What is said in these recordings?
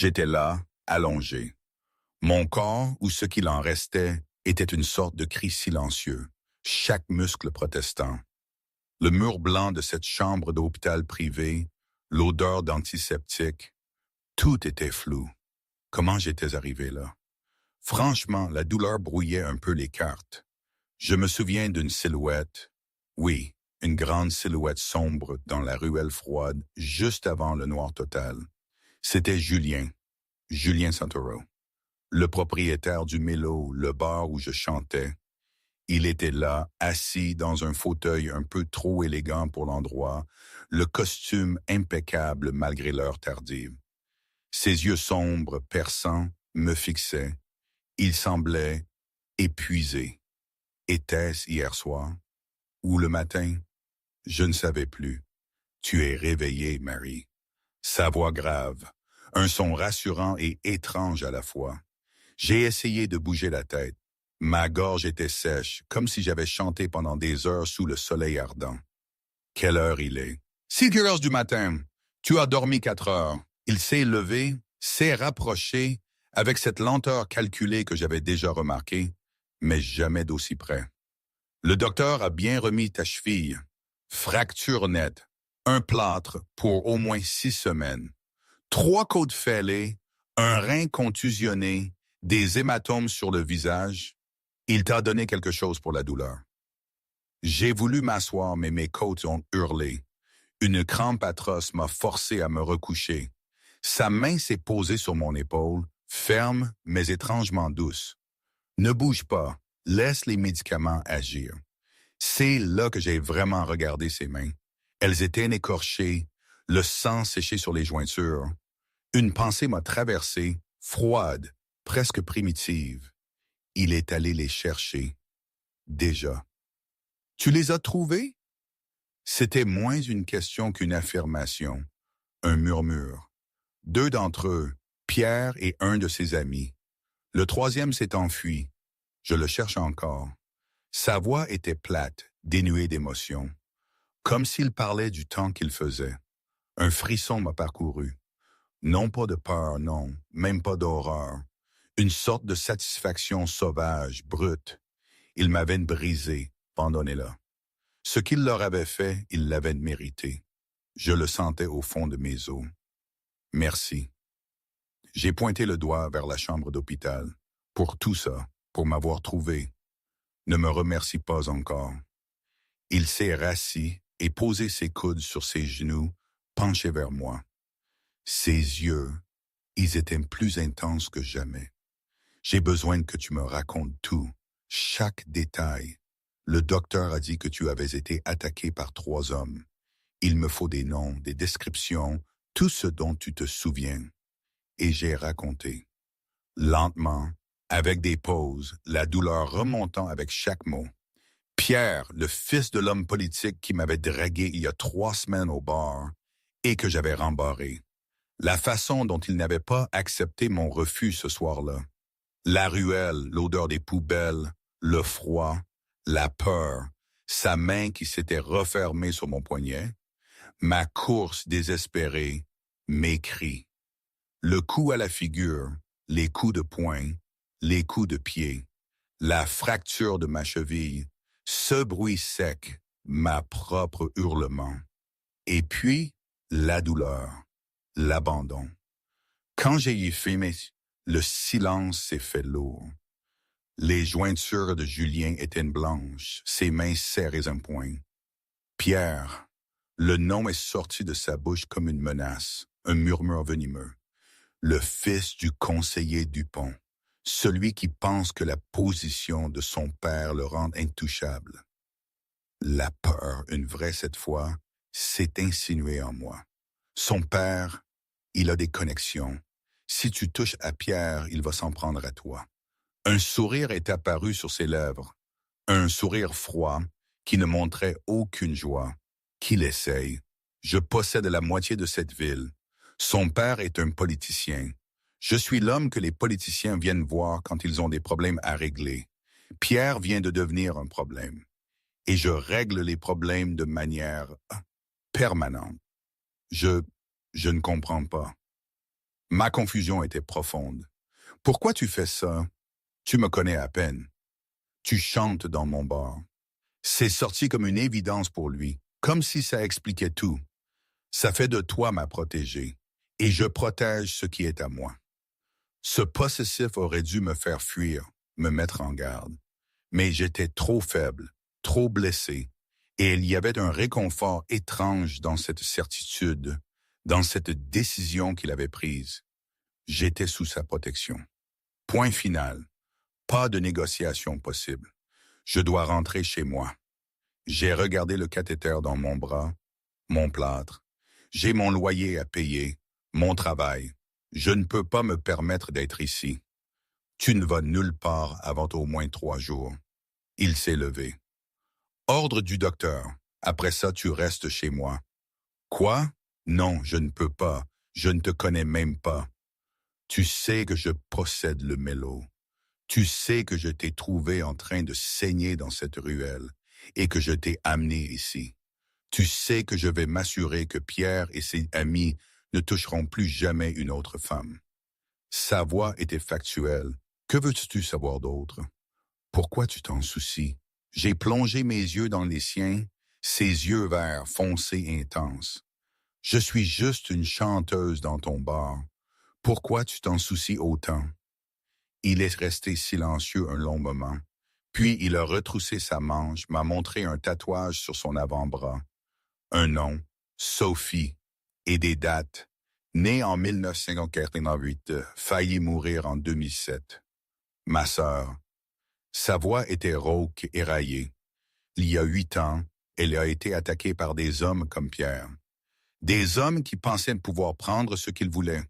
J'étais là, allongé. Mon corps, ou ce qu'il en restait, était une sorte de cri silencieux, chaque muscle protestant. Le mur blanc de cette chambre d'hôpital privé, l'odeur d'antiseptique, tout était flou. Comment j'étais arrivé là? Franchement, la douleur brouillait un peu les cartes. Je me souviens d'une silhouette, oui, une grande silhouette sombre dans la ruelle froide, juste avant le noir total. C'était Julien Santoro, le propriétaire du Mélo, le bar où je chantais. Il était là, assis dans un fauteuil un peu trop élégant pour l'endroit, le costume impeccable malgré l'heure tardive. Ses yeux sombres, perçants, me fixaient. Il semblait épuisé. Était-ce hier soir? Ou le matin? Je ne savais plus. Tu es réveillée, Marie. Sa voix grave, un son rassurant et étrange à la fois. J'ai essayé de bouger la tête. Ma gorge était sèche, comme si j'avais chanté pendant des heures sous le soleil ardent. Quelle heure il est? 6 heures du matin. Tu as dormi 4 heures. Il s'est levé, s'est rapproché, avec cette lenteur calculée que j'avais déjà remarquée, mais jamais d'aussi près. Le docteur a bien remis ta cheville. Fracture nette. Un plâtre pour au moins 6 semaines. 3 côtes fêlées, un rein contusionné, des hématomes sur le visage. Il t'a donné quelque chose pour la douleur. J'ai voulu m'asseoir, mais mes côtes ont hurlé. Une crampe atroce m'a forcé à me recoucher. Sa main s'est posée sur mon épaule, ferme mais étrangement douce. Ne bouge pas, laisse les médicaments agir. C'est là que j'ai vraiment regardé ses mains. Elles étaient écorchées, le sang séché sur les jointures. Une pensée m'a traversé, froide, presque primitive. Il est allé les chercher. Déjà. Tu les as trouvés? C'était moins une question qu'une affirmation, un murmure. 2 d'entre eux, Pierre et un de ses amis. Le troisième s'est enfui. Je le cherche encore. Sa voix était plate, dénuée d'émotion, comme s'il parlait du temps qu'il faisait. Un frisson m'a parcouru. Non pas de peur, non, même pas d'horreur. Une sorte de satisfaction sauvage, brute. Il m'avait brisé, pardonnez-le. Ce qu'il leur avait fait, il l'avait mérité. Je le sentais au fond de mes os. Merci. J'ai pointé le doigt vers la chambre d'hôpital. Pour tout ça, pour m'avoir trouvé. Ne me remercie pas encore. Il s'est rassis et posé ses coudes sur ses genoux, penché vers moi. Ses yeux, ils étaient plus intenses que jamais. J'ai besoin que tu me racontes tout, chaque détail. Le docteur a dit que tu avais été attaqué par 3 hommes. Il me faut des noms, des descriptions, tout ce dont tu te souviens. Et j'ai raconté. Lentement, avec des pauses, la douleur remontant avec chaque mot. Pierre, le fils de l'homme politique qui m'avait dragué il y a 3 semaines au bar et que j'avais rembarré. La façon dont il n'avait pas accepté mon refus ce soir-là. La ruelle, l'odeur des poubelles, le froid, la peur, sa main qui s'était refermée sur mon poignet, ma course désespérée, mes cris. Le coup à la figure, les coups de poing, les coups de pied, la fracture de ma cheville, ce bruit sec, ma propre hurlement. Et puis, la douleur, l'abandon. Quand j'ai y fumé, le silence s'est fait lourd. Les jointures de Julien étaient blanches, ses mains serrées un poing. Pierre, le nom est sorti de sa bouche comme une menace, un murmure venimeux. Le fils du conseiller Dupont, celui qui pense que la position de son père le rend intouchable. La peur, une vraie cette fois, s'est insinuée en moi. Son père, il a des connexions. Si tu touches à Pierre, il va s'en prendre à toi. Un sourire est apparu sur ses lèvres, un sourire froid qui ne montrait aucune joie. Qu'il essaye. Je possède la moitié de cette ville. Son père est un politicien. Je suis l'homme que les politiciens viennent voir quand ils ont des problèmes à régler. Pierre vient de devenir un problème. Et je règle les problèmes de manière permanente. Je ne comprends pas. Ma confusion était profonde. Pourquoi tu fais ça? Tu me connais à peine. Tu chantes dans mon bar. C'est sorti comme une évidence pour lui, comme si ça expliquait tout. Ça fait de toi ma protégée, et je protège ce qui est à moi. Ce possessif aurait dû me faire fuir, me mettre en garde. Mais j'étais trop faible, trop blessé, et il y avait un réconfort étrange dans cette certitude, dans cette décision qu'il avait prise. J'étais sous sa protection. Point final. Pas de négociation possible. Je dois rentrer chez moi. J'ai regardé le cathéter dans mon bras, mon plâtre. J'ai mon loyer à payer, mon travail. Je ne peux pas me permettre d'être ici. Tu ne vas nulle part avant au moins 3 jours. Il s'est levé. Ordre du docteur. Après ça, tu restes chez moi. Quoi? Non, je ne peux pas. Je ne te connais même pas. Tu sais que je possède le mélo. Tu sais que je t'ai trouvé en train de saigner dans cette ruelle et que je t'ai amené ici. Tu sais que je vais m'assurer que Pierre et ses amis ne toucheront plus jamais une autre femme. Sa voix était factuelle. Que veux-tu savoir d'autre? Pourquoi tu t'en soucies? J'ai plongé mes yeux dans les siens, ses yeux verts foncés intenses. Je suis juste une chanteuse dans ton bar. Pourquoi tu t'en soucies autant? Il est resté silencieux un long moment. Puis il a retroussé sa manche, m'a montré un tatouage sur son avant-bras. Un nom, Sophie, et des dates. Née en 1988, failli mourir en 2007. Ma sœur. Sa voix était rauque et raillée. Il y a 8 ans, elle a été attaquée par des hommes comme Pierre. Des hommes qui pensaient pouvoir prendre ce qu'ils voulaient.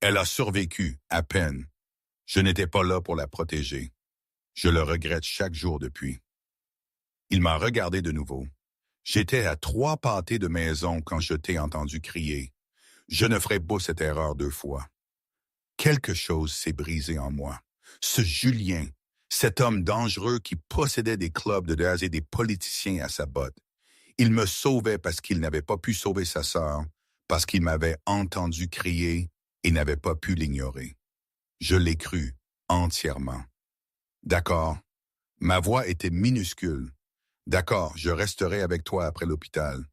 Elle a survécu, à peine. Je n'étais pas là pour la protéger. Je le regrette chaque jour depuis. Il m'a regardé de nouveau. J'étais à 3 pâtés de maison quand je t'ai entendu crier. Je ne ferai pas cette erreur 2 fois. Quelque chose s'est brisé en moi. Ce Julien, cet homme dangereux qui possédait des clubs de jazz et des politiciens à sa botte. Il me sauvait parce qu'il n'avait pas pu sauver sa sœur, parce qu'il m'avait entendu crier et n'avait pas pu l'ignorer. Je l'ai cru, entièrement. D'accord, ma voix était minuscule. D'accord, je resterai avec toi après l'hôpital.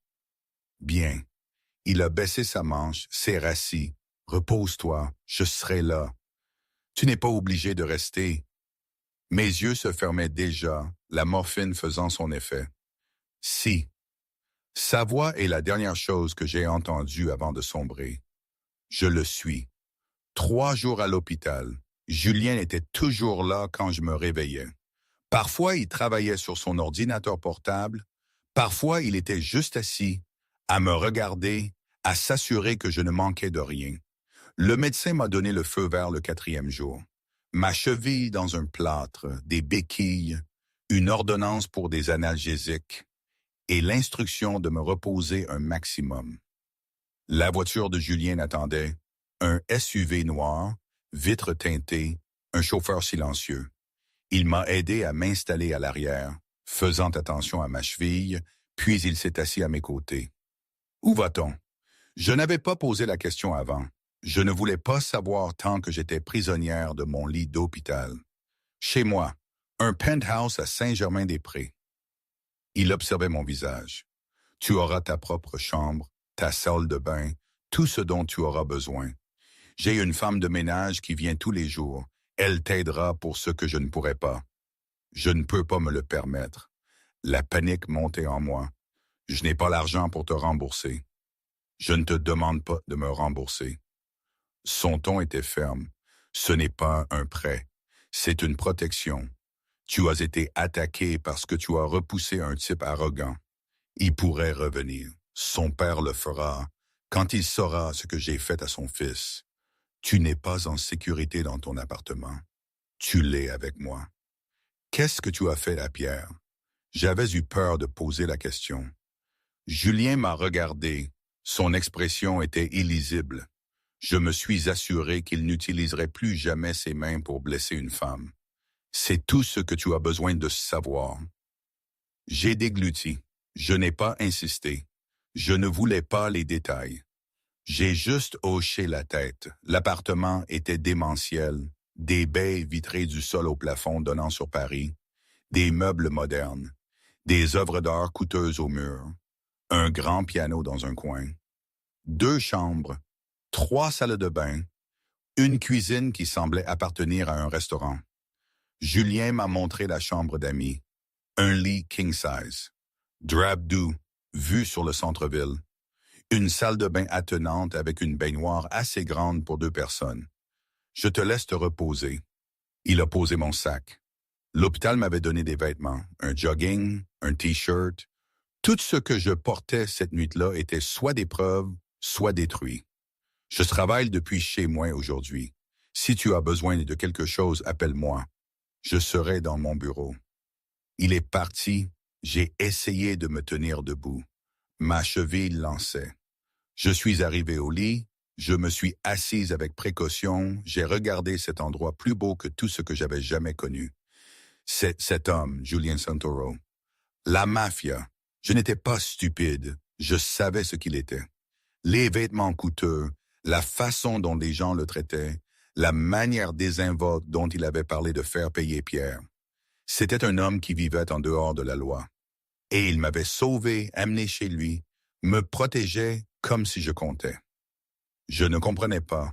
Bien. Il a baissé sa manche, s'est rassis. Repose-toi, je serai là. Tu n'es pas obligé de rester. Mes yeux se fermaient déjà, la morphine faisant son effet. Si. Sa voix est la dernière chose que j'ai entendue avant de sombrer. Je le suis. 3 jours à l'hôpital. Julien était toujours là quand je me réveillais. Parfois, il travaillait sur son ordinateur portable. Parfois, il était juste assis, à me regarder, à s'assurer que je ne manquais de rien. Le médecin m'a donné le feu vert le 4e jour. Ma cheville dans un plâtre, des béquilles, une ordonnance pour des analgésiques et l'instruction de me reposer un maximum. La voiture de Julien attendait, un SUV noir, vitres teintées, un chauffeur silencieux. Il m'a aidé à m'installer à l'arrière, faisant attention à ma cheville, puis il s'est assis à mes côtés. Où va-t-on? Je n'avais pas posé la question avant. Je ne voulais pas savoir tant que j'étais prisonnière de mon lit d'hôpital. Chez moi, un penthouse à Saint-Germain-des-Prés. Il observait mon visage. Tu auras ta propre chambre, ta salle de bain, tout ce dont tu auras besoin. J'ai une femme de ménage qui vient tous les jours. Elle t'aidera pour ce que je ne pourrai pas. Je ne peux pas me le permettre. La panique montait en moi. Je n'ai pas l'argent pour te rembourser. Je ne te demande pas de me rembourser. Son ton était ferme. Ce n'est pas un prêt. C'est une protection. Tu as été attaqué parce que tu as repoussé un type arrogant. Il pourrait revenir. Son père le fera quand il saura ce que j'ai fait à son fils. Tu n'es pas en sécurité dans ton appartement. Tu l'es avec moi. Qu'est-ce que tu as fait à Pierre? J'avais eu peur de poser la question. Julien m'a regardé. Son expression était illisible. Je me suis assuré qu'il n'utiliserait plus jamais ses mains pour blesser une femme. C'est tout ce que tu as besoin de savoir. J'ai dégluti. Je n'ai pas insisté. Je ne voulais pas les détails. J'ai juste hoché la tête. L'appartement était démentiel. Des baies vitrées du sol au plafond donnant sur Paris, des meubles modernes, des œuvres d'art coûteuses au mur, un grand piano dans un coin, 2 chambres, 3 salles de bain, une cuisine qui semblait appartenir à un restaurant. Julien m'a montré la chambre d'amis, un lit king size, drap doux, vue sur le centre-ville, une salle de bain attenante avec une baignoire assez grande pour 2 personnes. Je te laisse te reposer. Il a posé mon sac. L'hôpital m'avait donné des vêtements, un jogging, un t-shirt. Tout ce que je portais cette nuit-là était soit d'épreuve, soit détruit. Je travaille depuis chez moi aujourd'hui. Si tu as besoin de quelque chose, appelle-moi. Je serai dans mon bureau. Il est parti. J'ai essayé de me tenir debout. Ma cheville lançait. Je suis arrivé au lit. Je me suis assise avec précaution. J'ai regardé cet endroit plus beau que tout ce que j'avais jamais connu. Cet homme, Julien Santoro. La mafia. Je n'étais pas stupide. Je savais ce qu'il était. Les vêtements coûteux, la façon dont les gens le traitaient, la manière désinvolte dont il avait parlé de faire payer Pierre. C'était un homme qui vivait en dehors de la loi. Et il m'avait sauvé, amené chez lui, me protégeait comme si je comptais. Je ne comprenais pas,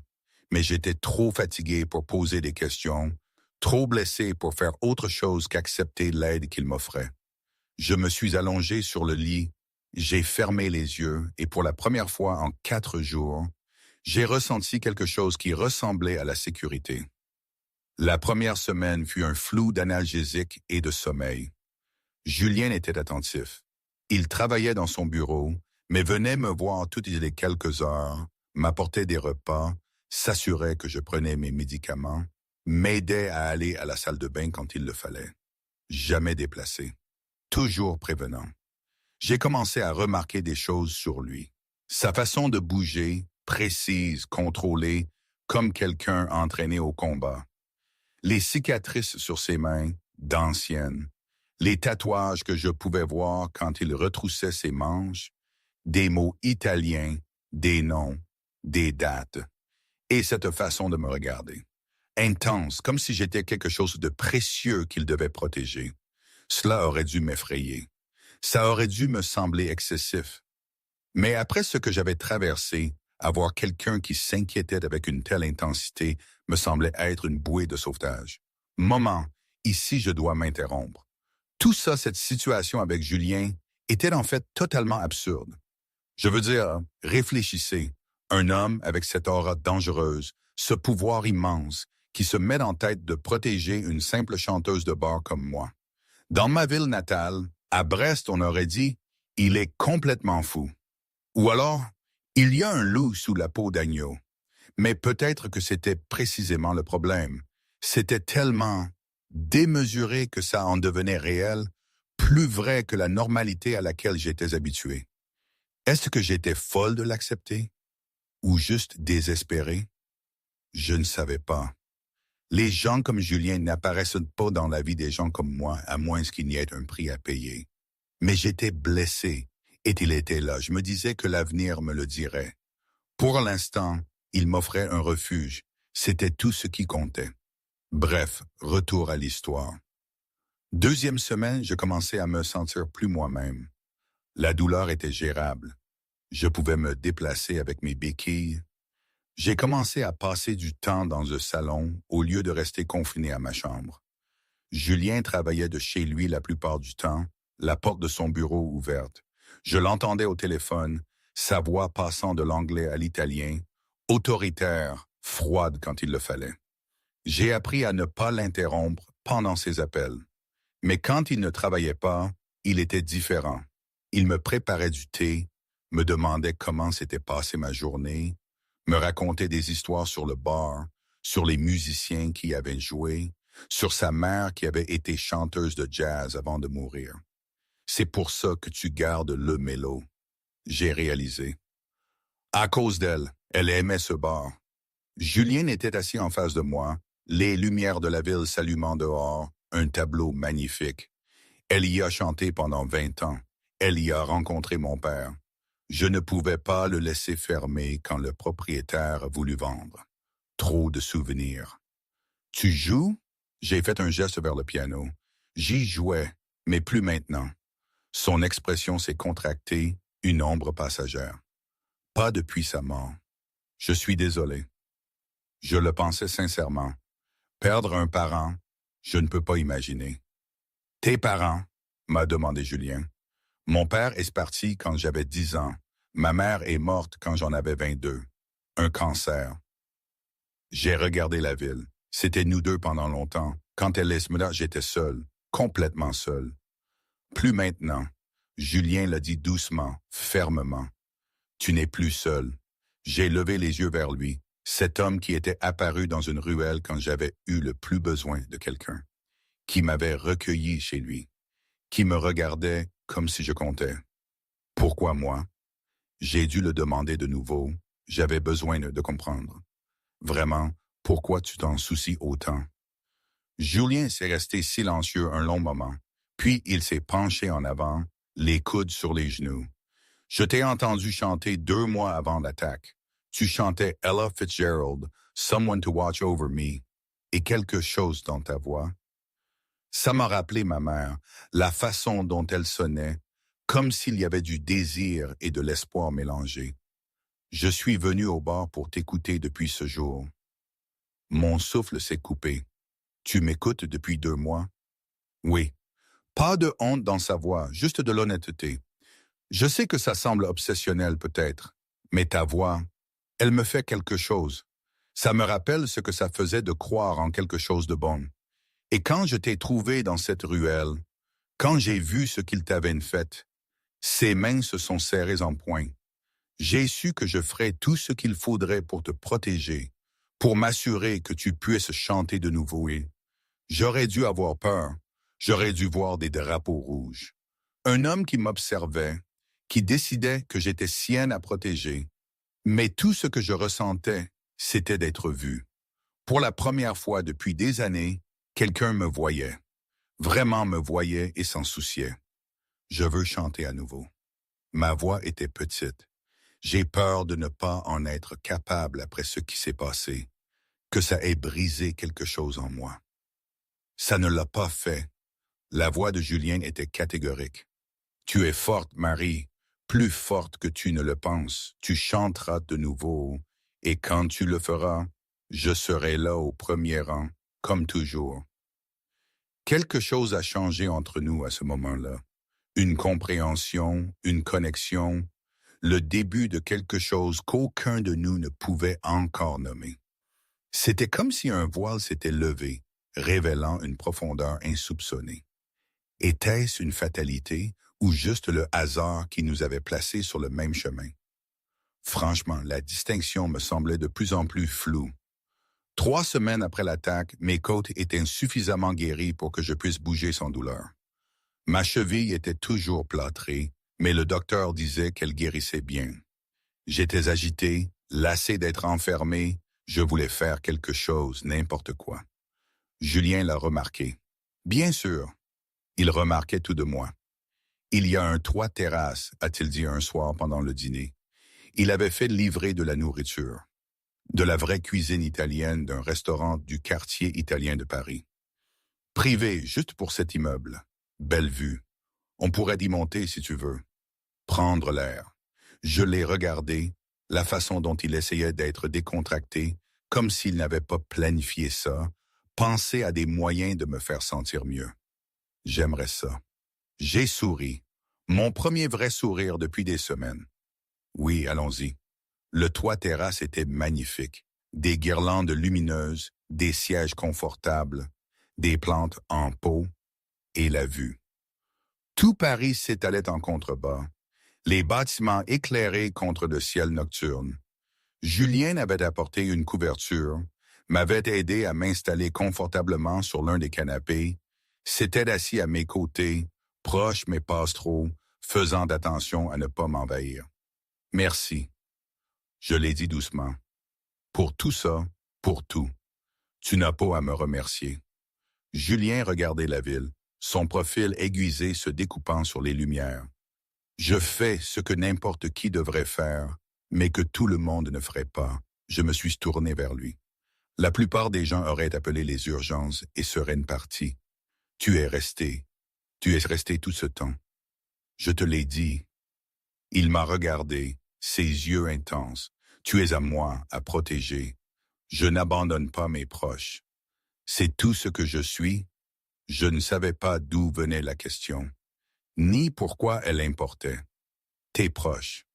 mais j'étais trop fatigué pour poser des questions, trop blessé pour faire autre chose qu'accepter l'aide qu'il m'offrait. Je me suis allongé sur le lit, j'ai fermé les yeux et pour la première fois en 4 jours, j'ai ressenti quelque chose qui ressemblait à la sécurité. La première semaine fut un flou d'analgésique et de sommeil. Julien était attentif. Il travaillait dans son bureau, mais venait me voir toutes les quelques heures, m'apportait des repas, s'assurait que je prenais mes médicaments, m'aidait à aller à la salle de bain quand il le fallait. Jamais déplacé. Toujours prévenant. J'ai commencé à remarquer des choses sur lui. Sa façon de bouger, précise, contrôlée, comme quelqu'un entraîné au combat. Les cicatrices sur ses mains, d'anciennes. Les tatouages que je pouvais voir quand il retroussait ses manches. Des mots italiens, des noms, des dates. Et cette façon de me regarder. Intense, comme si j'étais quelque chose de précieux qu'il devait protéger. Cela aurait dû m'effrayer. Ça aurait dû me sembler excessif. Mais après ce que j'avais traversé, avoir quelqu'un qui s'inquiétait avec une telle intensité me semblait être une bouée de sauvetage. Moment, ici je dois m'interrompre. Tout ça, cette situation avec Julien, était en fait totalement absurde. Je veux dire, réfléchissez. Un homme avec cette aura dangereuse, ce pouvoir immense, qui se met en tête de protéger une simple chanteuse de bar comme moi. Dans ma ville natale, à Brest, on aurait dit « il est complètement fou ». Ou alors « il y a un loup sous la peau d'agneau ». Mais peut-être que c'était précisément le problème. C'était tellement démesuré que ça en devenait réel, plus vrai que la normalité à laquelle j'étais habitué. Est-ce que j'étais folle de l'accepter? Ou juste désespéré? Je ne savais pas. Les gens comme Julien n'apparaissent pas dans la vie des gens comme moi, à moins qu'il n'y ait un prix à payer. Mais j'étais blessé, et il était là. Je me disais que l'avenir me le dirait. Pour l'instant, il m'offrait un refuge. C'était tout ce qui comptait. Bref, retour à l'histoire. 2e semaine, je commençais à me sentir plus moi-même. La douleur était gérable. Je pouvais me déplacer avec mes béquilles. J'ai commencé à passer du temps dans le salon au lieu de rester confiné à ma chambre. Julien travaillait de chez lui la plupart du temps, la porte de son bureau ouverte. Je l'entendais au téléphone, sa voix passant de l'anglais à l'italien, autoritaire, froide quand il le fallait. J'ai appris à ne pas l'interrompre pendant ses appels. Mais quand il ne travaillait pas, il était différent. Il me préparait du thé, me demandait comment s'était passée ma journée, me racontait des histoires sur le bar, sur les musiciens qui avaient joué, sur sa mère qui avait été chanteuse de jazz avant de mourir. C'est pour ça que tu gardes le mélo. J'ai réalisé. À cause d'elle, elle aimait ce bar. Julien était assis en face de moi, les lumières de la ville s'allumant dehors, un tableau magnifique. Elle y a chanté pendant 20 ans. Elle y a rencontré mon père. Je ne pouvais pas le laisser fermer quand le propriétaire a voulu vendre. Trop de souvenirs. Tu joues? J'ai fait un geste vers le piano. J'y jouais, mais plus maintenant. Son expression s'est contractée, une ombre passagère. Pas depuis sa mort. Je suis désolé. Je le pensais sincèrement. Perdre un parent, je ne peux pas imaginer. Tes parents? M'a demandé Julien. Mon père est parti quand j'avais 10 ans. Ma mère est morte quand j'en avais 22. Un cancer. J'ai regardé la ville. C'était nous deux pendant longtemps. Quand elle est là, j'étais seul, complètement seul. Plus maintenant. Julien l'a dit doucement, fermement. Tu n'es plus seul. J'ai levé les yeux vers lui, cet homme qui était apparu dans une ruelle quand j'avais eu le plus besoin de quelqu'un, qui m'avait recueilli chez lui, qui me regardait comme si je comptais. Pourquoi moi? J'ai dû le demander de nouveau. J'avais besoin de comprendre. Vraiment, pourquoi tu t'en soucies autant? Julien s'est resté silencieux un long moment, puis il s'est penché en avant, les coudes sur les genoux. Je t'ai entendu chanter 2 mois avant l'attaque. Tu chantais Ella Fitzgerald, Someone to Watch Over Me, et quelque chose dans ta voix. Ça m'a rappelé ma mère, la façon dont elle sonnait, comme s'il y avait du désir et de l'espoir mélangés. Je suis venu au bar pour t'écouter depuis ce jour. Mon souffle s'est coupé. Tu m'écoutes depuis 2 mois? Oui. Pas de honte dans sa voix, juste de l'honnêteté. Je sais que ça semble obsessionnel peut-être, mais ta voix, elle me fait quelque chose. Ça me rappelle ce que ça faisait de croire en quelque chose de bon. Et quand je t'ai trouvé dans cette ruelle, quand j'ai vu ce qu'il t'avait fait, ses mains se sont serrées en poing. J'ai su que je ferais tout ce qu'il faudrait pour te protéger, pour m'assurer que tu puisses chanter de nouveau et j'aurais dû avoir peur, j'aurais dû voir des drapeaux rouges. Un homme qui m'observait, qui décidait que j'étais sienne à protéger, mais tout ce que je ressentais, c'était d'être vu. Pour la première fois depuis des années, quelqu'un me voyait, vraiment me voyait et s'en souciait. Je veux chanter à nouveau. Ma voix était petite. J'ai peur de ne pas en être capable après ce qui s'est passé, que ça ait brisé quelque chose en moi. Ça ne l'a pas fait. La voix de Julien était catégorique. Tu es forte, Marie, plus forte que tu ne le penses. Tu chanteras de nouveau, et quand tu le feras, je serai là au premier rang, comme toujours. Quelque chose a changé entre nous à ce moment-là. Une compréhension, une connexion, le début de quelque chose qu'aucun de nous ne pouvait encore nommer. C'était comme si un voile s'était levé, révélant une profondeur insoupçonnée. Était-ce une fatalité ou juste le hasard qui nous avait placés sur le même chemin? Franchement, la distinction me semblait de plus en plus floue. 3 semaines après l'attaque, mes côtes étaient insuffisamment guéries pour que je puisse bouger sans douleur. Ma cheville était toujours plâtrée, mais le docteur disait qu'elle guérissait bien. J'étais agité, lassé d'être enfermé, je voulais faire quelque chose, n'importe quoi. Julien l'a remarqué. Bien sûr, il remarquait tout de moi. Il y a un toit terrasse, a-t-il dit un soir pendant le dîner. Il avait fait livrer de la nourriture, de la vraie cuisine italienne d'un restaurant du quartier italien de Paris. Privé, juste pour cet immeuble. Belle vue. On pourrait y monter si tu veux. Prendre l'air. Je l'ai regardé, la façon dont il essayait d'être décontracté, comme s'il n'avait pas planifié ça, pensé à des moyens de me faire sentir mieux. J'aimerais ça. J'ai souri. Mon premier vrai sourire depuis des semaines. Oui, allons-y. Le toit terrasse était magnifique. Des guirlandes lumineuses, des sièges confortables, des plantes en pot et la vue. Tout Paris s'étalait en contrebas, les bâtiments éclairés contre le ciel nocturne. Julien avait apporté une couverture, m'avait aidé à m'installer confortablement sur l'un des canapés, s'était assis à mes côtés, proche mais pas trop, faisant attention à ne pas m'envahir. Merci. Je l'ai dit doucement. Pour tout ça, pour tout. Tu n'as pas à me remercier. Julien regardait la ville, son profil aiguisé se découpant sur les lumières. Je fais ce que n'importe qui devrait faire, mais que tout le monde ne ferait pas. Je me suis tourné vers lui. La plupart des gens auraient appelé les urgences et seraient partis. Tu es resté. Tu es resté tout ce temps. Je te l'ai dit. Il m'a regardé, ses yeux intenses. Tu es à moi, à protéger. Je n'abandonne pas mes proches. C'est tout ce que je suis. Je ne savais pas d'où venait la question, ni pourquoi elle importait. Tes proches.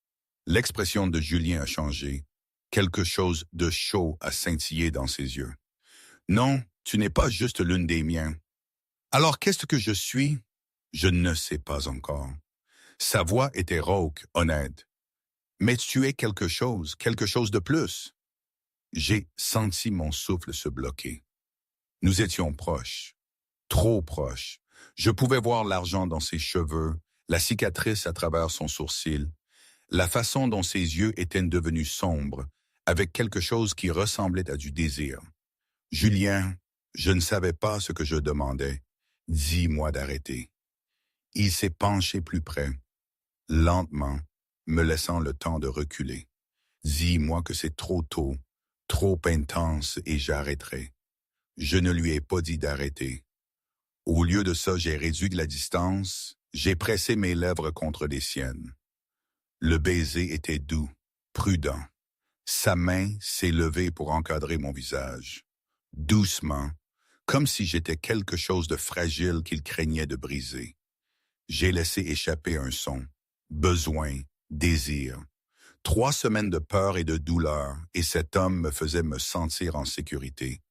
L'expression de Julien a changé. Quelque chose de chaud a scintillé dans ses yeux. Non, tu n'es pas juste l'une des miens. Alors qu'est-ce que je suis? Je ne sais pas encore. Sa voix était rauque, honnête. Mais tu es quelque chose de plus. J'ai senti mon souffle se bloquer. Nous étions proches, trop proches. Je pouvais voir l'argent dans ses cheveux, la cicatrice à travers son sourcil, la façon dont ses yeux étaient devenus sombres, avec quelque chose qui ressemblait à du désir. Julien, je ne savais pas ce que je demandais. Dis-moi d'arrêter. Il s'est penché plus près, lentement, me laissant le temps de reculer. Dis-moi que c'est trop tôt, trop intense et j'arrêterai. Je ne lui ai pas dit d'arrêter. Au lieu de ça, j'ai réduit la distance, j'ai pressé mes lèvres contre les siennes. Le baiser était doux, prudent. Sa main s'est levée pour encadrer mon visage. Doucement, comme si j'étais quelque chose de fragile qu'il craignait de briser. J'ai laissé échapper un son. Besoin, désir. 3 semaines de peur et de douleur, et cet homme me faisait me sentir en sécurité.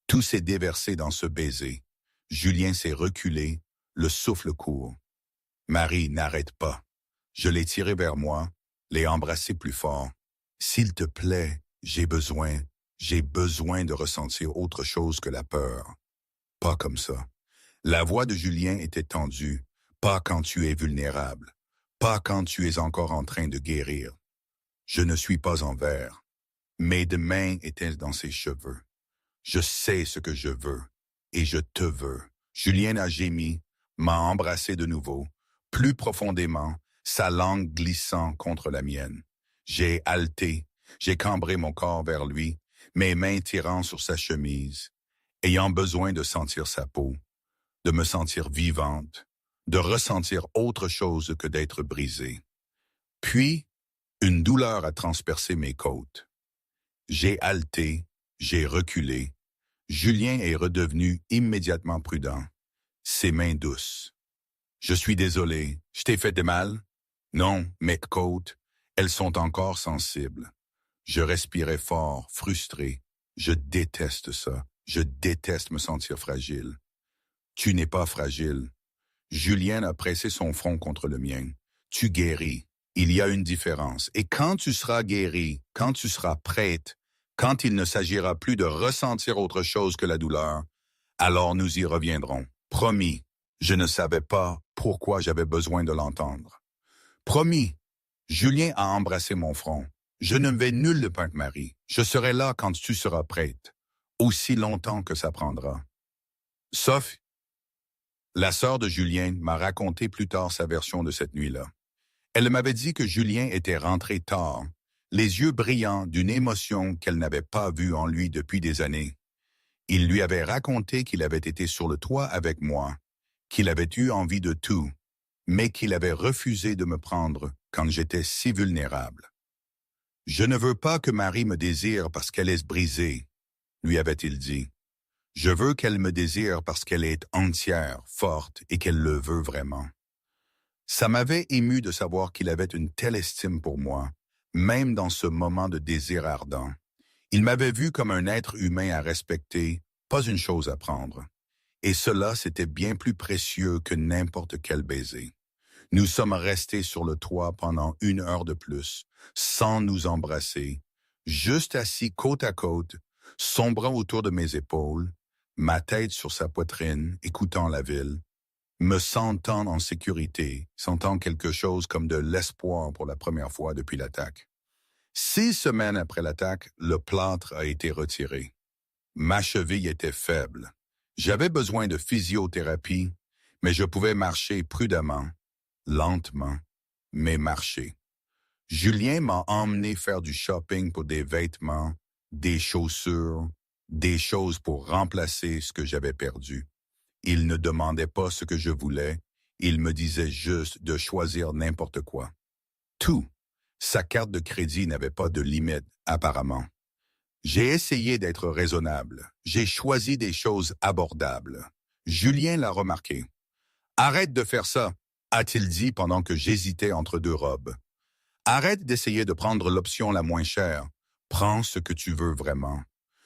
Tout s'est déversé dans ce baiser. Julien s'est reculé, le souffle court. Marie, n'arrête pas. Je l'ai tiré vers moi, l'ai embrassé plus fort. S'il te plaît, j'ai besoin de ressentir autre chose que la peur. Pas comme ça. La voix de Julien était tendue, pas quand tu es vulnérable, pas quand tu es encore en train de guérir. Je ne suis pas en verre. Mes deux mains étaient dans ses cheveux. Je sais ce que je veux, et je te veux. Julien a gémi, m'a embrassé de nouveau, plus profondément, sa langue glissant contre la mienne. J'ai haleté, j'ai cambré mon corps vers lui, mes mains tirant sur sa chemise, ayant besoin de sentir sa peau, de me sentir vivante, de ressentir autre chose que d'être brisée. Puis, une douleur a transpercé mes côtes. J'ai haleté, j'ai reculé. Julien est redevenu immédiatement prudent, ses mains douces. Je suis désolé, je t'ai fait de mal? Non, mes côtes, elles sont encore sensibles. Je respirais fort, frustré. Je déteste ça. Je déteste me sentir fragile. Tu n'es pas fragile. Julien a pressé son front contre le mien. Tu guéris. Il y a une différence. Et quand tu seras guéri, quand tu seras prête, quand il ne s'agira plus de ressentir autre chose que la douleur, alors nous y reviendrons. Promis, je ne savais pas pourquoi j'avais besoin de l'entendre. Promis, Julien a embrassé mon front. Je ne vais nulle part, Marie. Je serai là quand tu seras prête, aussi longtemps que ça prendra. Sauf, la sœur de Julien m'a raconté plus tard sa version de cette nuit-là. Elle m'avait dit que Julien était rentré tard, les yeux brillants d'une émotion qu'elle n'avait pas vue en lui depuis des années. Il lui avait raconté qu'il avait été sur le toit avec moi, qu'il avait eu envie de tout, mais qu'il avait refusé de me prendre quand j'étais si vulnérable. « Je ne veux pas que Marie me désire parce qu'elle est brisée, » lui avait-il dit. « Je veux qu'elle me désire parce qu'elle est entière, forte et qu'elle le veut vraiment. » Ça m'avait ému de savoir qu'il avait une telle estime pour moi, même dans ce moment de désir ardent. Il m'avait vu comme un être humain à respecter, pas une chose à prendre. Et cela, c'était bien plus précieux que n'importe quel baiser. Nous sommes restés sur le toit pendant 1 heure de plus, sans nous embrasser, juste assis côte à côte, son bras autour de mes épaules, ma tête sur sa poitrine, écoutant la ville, me sentant en sécurité, sentant quelque chose comme de l'espoir pour la première fois depuis l'attaque. 6 semaines après l'attaque, le plâtre a été retiré. Ma cheville était faible. J'avais besoin de physiothérapie, mais je pouvais marcher prudemment, lentement. mais marcher. Julien m'a emmené faire du shopping pour des vêtements, des chaussures, des choses pour remplacer ce que j'avais perdu. Il ne demandait pas ce que je voulais, il me disait juste de choisir n'importe quoi. Tout. Sa carte de crédit n'avait pas de limite, apparemment. J'ai essayé d'être raisonnable. J'ai choisi des choses abordables. Julien l'a remarqué. Arrête de faire ça, a-t-il dit pendant que j'hésitais entre deux robes. Arrête d'essayer de prendre l'option la moins chère. Prends ce que tu veux vraiment.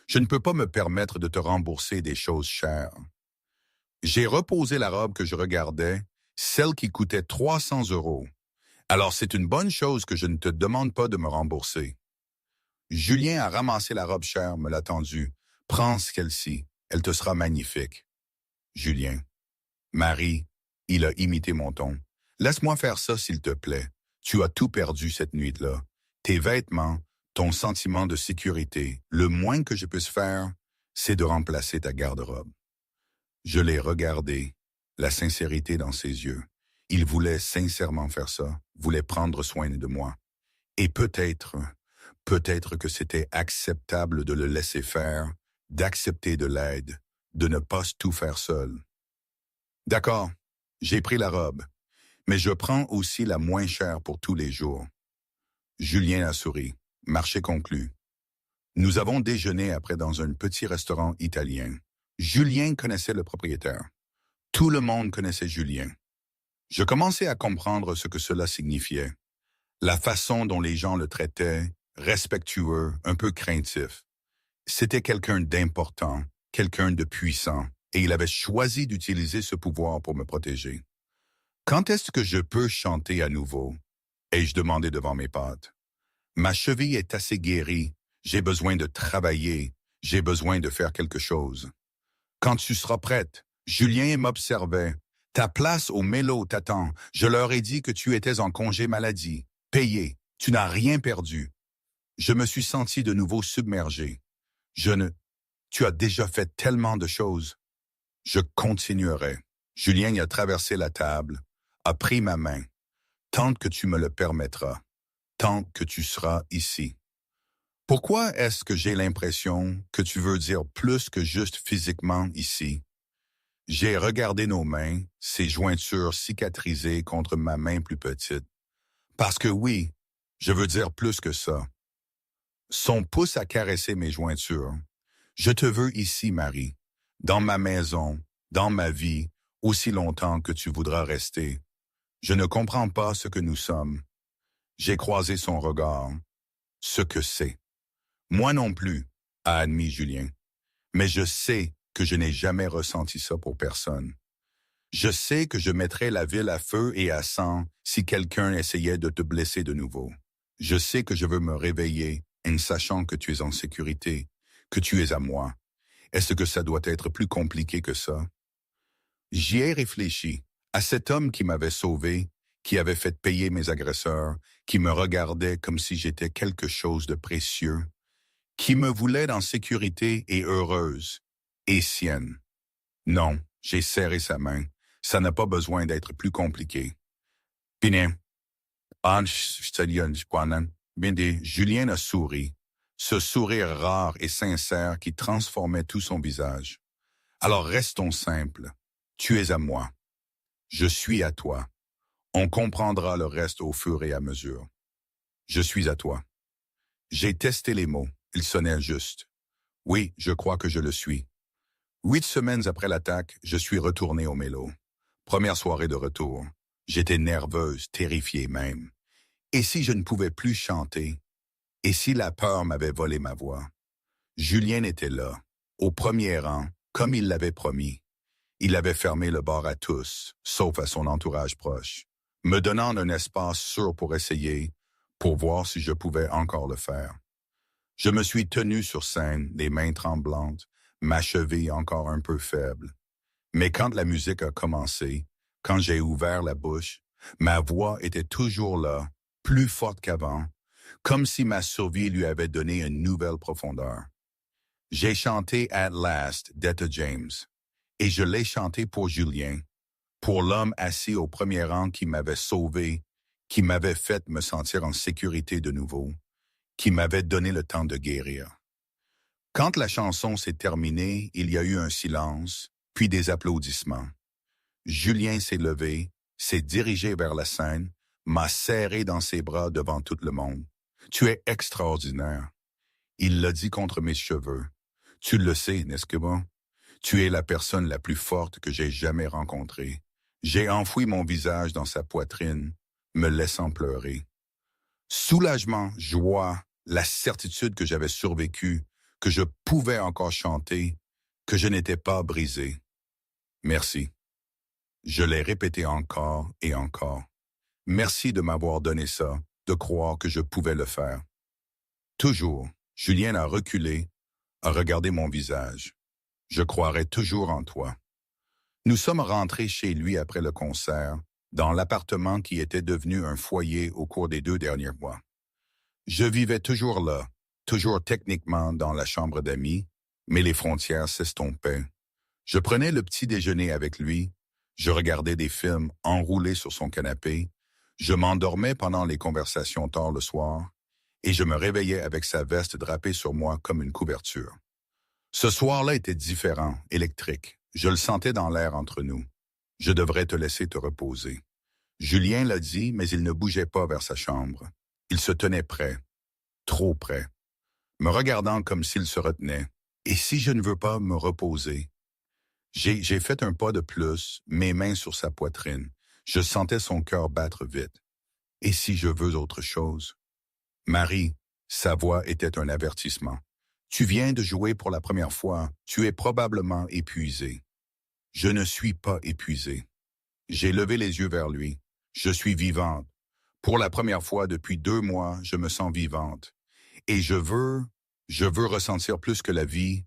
Je ne peux pas me permettre de te rembourser des choses chères. J'ai reposé la robe que je regardais, celle qui coûtait 300 €. Alors c'est une bonne chose que je ne te demande pas de me rembourser. Julien a ramassé la robe chère, me l'a tendue. Prends celle-ci, elle te sera magnifique. Julien. Marie, il a imité mon ton. Laisse-moi faire ça, s'il te plaît. Tu as tout perdu cette nuit-là. Tes vêtements, ton sentiment de sécurité. Le moins que je puisse faire, c'est de remplacer ta garde-robe. Je l'ai regardé, la sincérité dans ses yeux. Il voulait sincèrement faire ça, voulait prendre soin de moi. Et peut-être que c'était acceptable de le laisser faire, d'accepter de l'aide, de ne pas tout faire seul. D'accord, j'ai pris la robe, mais je prends aussi la moins chère pour tous les jours. Julien a souri, marché conclu. Nous avons déjeuné après dans un petit restaurant italien. Julien connaissait le propriétaire. Tout le monde connaissait Julien. Je commençais à comprendre ce que cela signifiait. La façon dont les gens le traitaient, respectueux, un peu craintif. C'était quelqu'un d'important, quelqu'un de puissant, et il avait choisi d'utiliser ce pouvoir pour me protéger. Quand est-ce que je peux chanter à nouveau? Ai-je demandé devant mes potes. Ma cheville est assez guérie, j'ai besoin de travailler, j'ai besoin de faire quelque chose. Quand tu seras prête, Julien m'observait. Ta place au mélo t'attend. Je leur ai dit que tu étais en congé maladie, payé, tu n'as rien perdu. Je me suis senti de nouveau submergé. Tu as déjà fait tellement de choses. Je continuerai. Julien a traversé la table, a pris ma main. Tant que tu me le permettras, tant que tu seras ici. Pourquoi est-ce que j'ai l'impression que tu veux dire plus que juste physiquement ici? J'ai regardé nos mains, ces jointures cicatrisées contre ma main plus petite. Parce que oui, je veux dire plus que ça. Son pouce a caressé mes jointures. Je te veux ici, Marie, dans ma maison, dans ma vie, aussi longtemps que tu voudras rester. Je ne comprends pas ce que nous sommes. J'ai croisé son regard. Ce que c'est. Moi non plus, a admis Julien. Mais je sais que je n'ai jamais ressenti ça pour personne. Je sais que je mettrais la ville à feu et à sang si quelqu'un essayait de te blesser de nouveau. Je sais que je veux me réveiller en sachant que tu es en sécurité, que tu es à moi. Est-ce que ça doit être plus compliqué que ça? J'y ai réfléchi à cet homme qui m'avait sauvé, qui avait fait payer mes agresseurs, qui me regardait comme si j'étais quelque chose de précieux, qui me voulait en sécurité et heureuse, et sienne. Non, j'ai serré sa main. Ça n'a pas besoin d'être plus compliqué. Bine, Julien a souri, ce sourire rare et sincère qui transformait tout son visage. Alors restons simples. Tu es à moi. Je suis à toi. On comprendra le reste au fur et à mesure. Je suis à toi. J'ai testé les mots. Ils sonnaient justes. Oui, je crois que je le suis. 8 semaines après l'attaque, je suis retourné au mélo. Première soirée de retour. J'étais nerveuse, terrifiée même. Et si je ne pouvais plus chanter? Et si la peur m'avait volé ma voix? Julien était là, au premier rang, comme il l'avait promis. Il avait fermé le bar à tous, sauf à son entourage proche, me donnant un espace sûr pour essayer, pour voir si je pouvais encore le faire. Je me suis tenu sur scène, les mains tremblantes, ma cheville encore un peu faible. Mais quand la musique a commencé, quand j'ai ouvert la bouche, ma voix était toujours là, plus forte qu'avant, comme si ma survie lui avait donné une nouvelle profondeur. J'ai chanté At Last d'Etta James, et je l'ai chanté pour Julien, pour l'homme assis au premier rang qui m'avait sauvé, qui m'avait fait me sentir en sécurité de nouveau, qui m'avait donné le temps de guérir. Quand la chanson s'est terminée, il y a eu un silence, puis des applaudissements. Julien s'est levé, s'est dirigé vers la scène, m'a serré dans ses bras devant tout le monde. « Tu es extraordinaire. » Il l'a dit contre mes cheveux. « Tu le sais, n'est-ce que bon? Tu es la personne la plus forte que j'ai jamais rencontrée. » J'ai enfoui mon visage dans sa poitrine, me laissant pleurer. Soulagement, joie, la certitude que j'avais survécu, que je pouvais encore chanter, que je n'étais pas brisé. Merci. Je l'ai répété encore et encore. Merci de m'avoir donné ça, de croire que je pouvais le faire. Toujours, Julien a reculé, a regardé mon visage. Je croirai toujours en toi. Nous sommes rentrés chez lui après le concert, dans l'appartement qui était devenu un foyer au cours des 2 derniers mois. Je vivais toujours là, toujours techniquement dans la chambre d'amis, mais les frontières s'estompaient. Je prenais le petit déjeuner avec lui, je regardais des films enroulés sur son canapé, je m'endormais pendant les conversations tard le soir, et je me réveillais avec sa veste drapée sur moi comme une couverture. Ce soir-là était différent, électrique. Je le sentais dans l'air entre nous. Je devrais te laisser te reposer. Julien l'a dit, mais il ne bougeait pas vers sa chambre. Il se tenait prêt, trop près, me regardant comme s'il se retenait. Et si je ne veux pas me reposer? J'ai fait un pas de plus, mes mains sur sa poitrine. Je sentais son cœur battre vite. Et si je veux autre chose? Marie, sa voix était un avertissement. Tu viens de jouer pour la première fois, tu es probablement épuisé. Je ne suis pas épuisé. J'ai levé les yeux vers lui. Je suis vivante. Pour la première fois depuis 2 mois, je me sens vivante. Et je veux ressentir plus que la vie.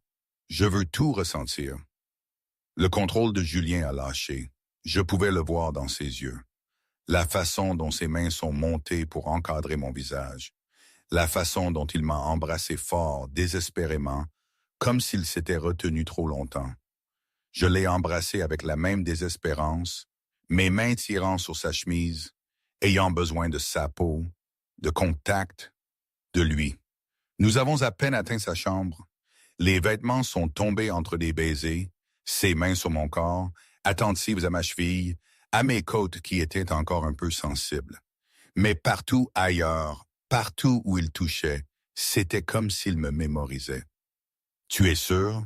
Je veux tout ressentir. Le contrôle de Julien a lâché. Je pouvais le voir dans ses yeux. La façon dont ses mains sont montées pour encadrer mon visage. La façon dont il m'a embrassé fort, désespérément, comme s'il s'était retenu trop longtemps. Je l'ai embrassé avec la même désespérance, mes mains tirant sur sa chemise, ayant besoin de sa peau, de contact, de lui. Nous avons à peine atteint sa chambre. Les vêtements sont tombés entre des baisers, ses mains sur mon corps, attentives à ma cheville, à mes côtes qui étaient encore un peu sensibles. Mais partout ailleurs, partout où il touchait, c'était comme s'il me mémorisait. « Tu es sûr? »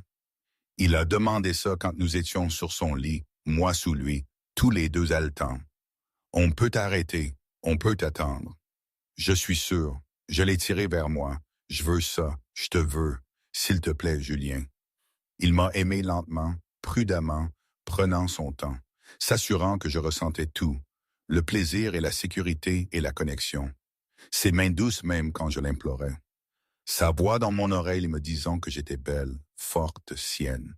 Il a demandé ça quand nous étions sur son lit, moi sous lui, tous les 2 haletants. « On peut t'arrêter, on peut t'attendre. » Je suis sûr, je l'ai tiré vers moi. « Je veux ça, je te veux, s'il te plaît, Julien. » Il m'a aimé lentement, prudemment, prenant son temps, s'assurant que je ressentais tout, le plaisir et la sécurité et la connexion. Ses mains douces même quand je l'implorais. Sa voix dans mon oreille me disant que j'étais belle, forte, sienne.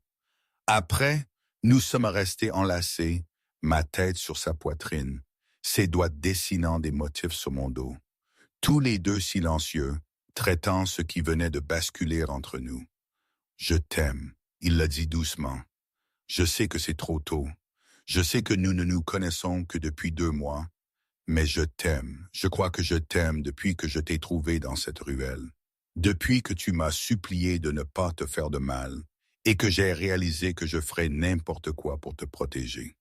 Après, nous sommes restés enlacés, ma tête sur sa poitrine, ses doigts dessinant des motifs sur mon dos. Tous les 2 silencieux, traitant ce qui venait de basculer entre nous. « Je t'aime », il l'a dit doucement. « Je sais que c'est trop tôt. Je sais que nous ne nous connaissons que depuis 2 mois. Mais je t'aime. Je crois que je t'aime depuis que je t'ai trouvé dans cette ruelle. Depuis que tu m'as supplié de ne pas te faire de mal et que j'ai réalisé que je ferais n'importe quoi pour te protéger. »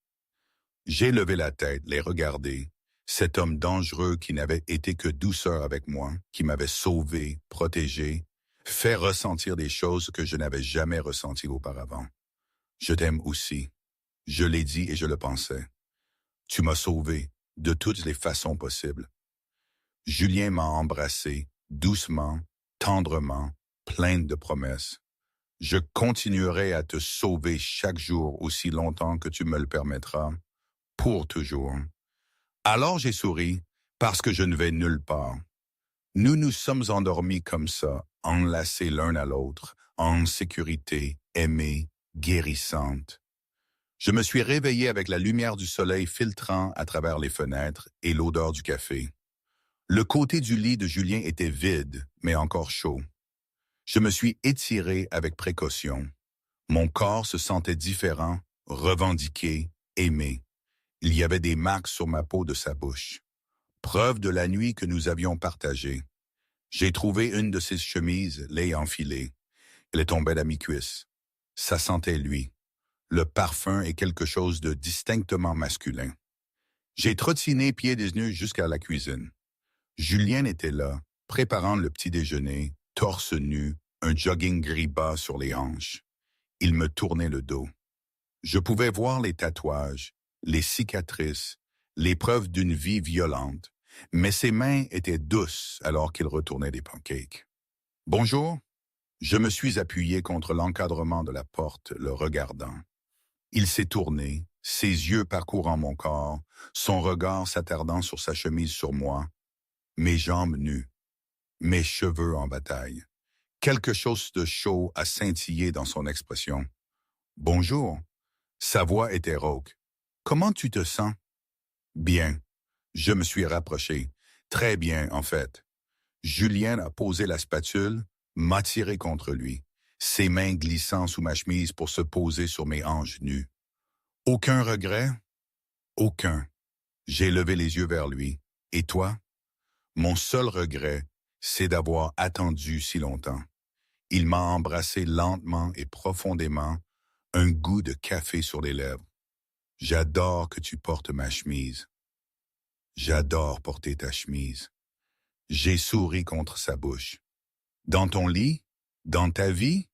J'ai levé la tête, les regardé. Cet homme dangereux qui n'avait été que douceur avec moi, qui m'avait sauvé, protégé, fait ressentir des choses que je n'avais jamais ressenties auparavant. Je t'aime aussi. Je l'ai dit et je le pensais. Tu m'as sauvé de toutes les façons possibles. Julien m'a embrassé, doucement, tendrement, pleine de promesses. Je continuerai à te sauver chaque jour aussi longtemps que tu me le permettras, pour toujours. Alors j'ai souri, parce que je ne vais nulle part. Nous nous sommes endormis comme ça, enlacés l'un à l'autre, en sécurité, aimés, guérissantes. Je me suis réveillé avec la lumière du soleil filtrant à travers les fenêtres et l'odeur du café. Le côté du lit de Julien était vide, mais encore chaud. Je me suis étiré avec précaution. Mon corps se sentait différent, revendiqué, aimé. Il y avait des marques sur ma peau de sa bouche. preuve de la nuit que nous avions partagée. J'ai trouvé une de ses chemises, l'ai enfilée. Elle est tombée à mi-cuisse. Ça sentait lui. Le parfum est quelque chose de distinctement masculin. J'ai trottiné pieds des nus jusqu'à la cuisine. Julien était là, préparant le petit déjeuner, torse nu, un jogging gris bas sur les hanches. Il me tournait le dos. Je pouvais voir les tatouages, les cicatrices, les preuves d'une vie violente, mais ses mains étaient douces alors qu'il retournait des pancakes. « Bonjour ». Je me suis appuyé contre l'encadrement de la porte, le regardant. Il s'est tourné, ses yeux parcourant mon corps, son regard s'attardant sur sa chemise sur moi, mes jambes nues, mes cheveux en bataille. Quelque chose de chaud a scintillé dans son expression. « Bonjour ». Sa voix était rauque. « Comment tu te sens? » « Bien. » Je me suis rapproché. « Très bien, en fait. » Julien a posé la spatule, m'a tiré contre lui, ses mains glissant sous ma chemise pour se poser sur mes hanches nues. « Aucun regret? » « Aucun. » J'ai levé les yeux vers lui. « Et toi? » « Mon seul regret, c'est d'avoir attendu si longtemps. » Il m'a embrassé lentement et profondément, un goût de café sur les lèvres. « J'adore que tu portes ma chemise. »« J'adore porter ta chemise. » J'ai souri contre sa bouche. « Dans ton lit? Dans ta vie? »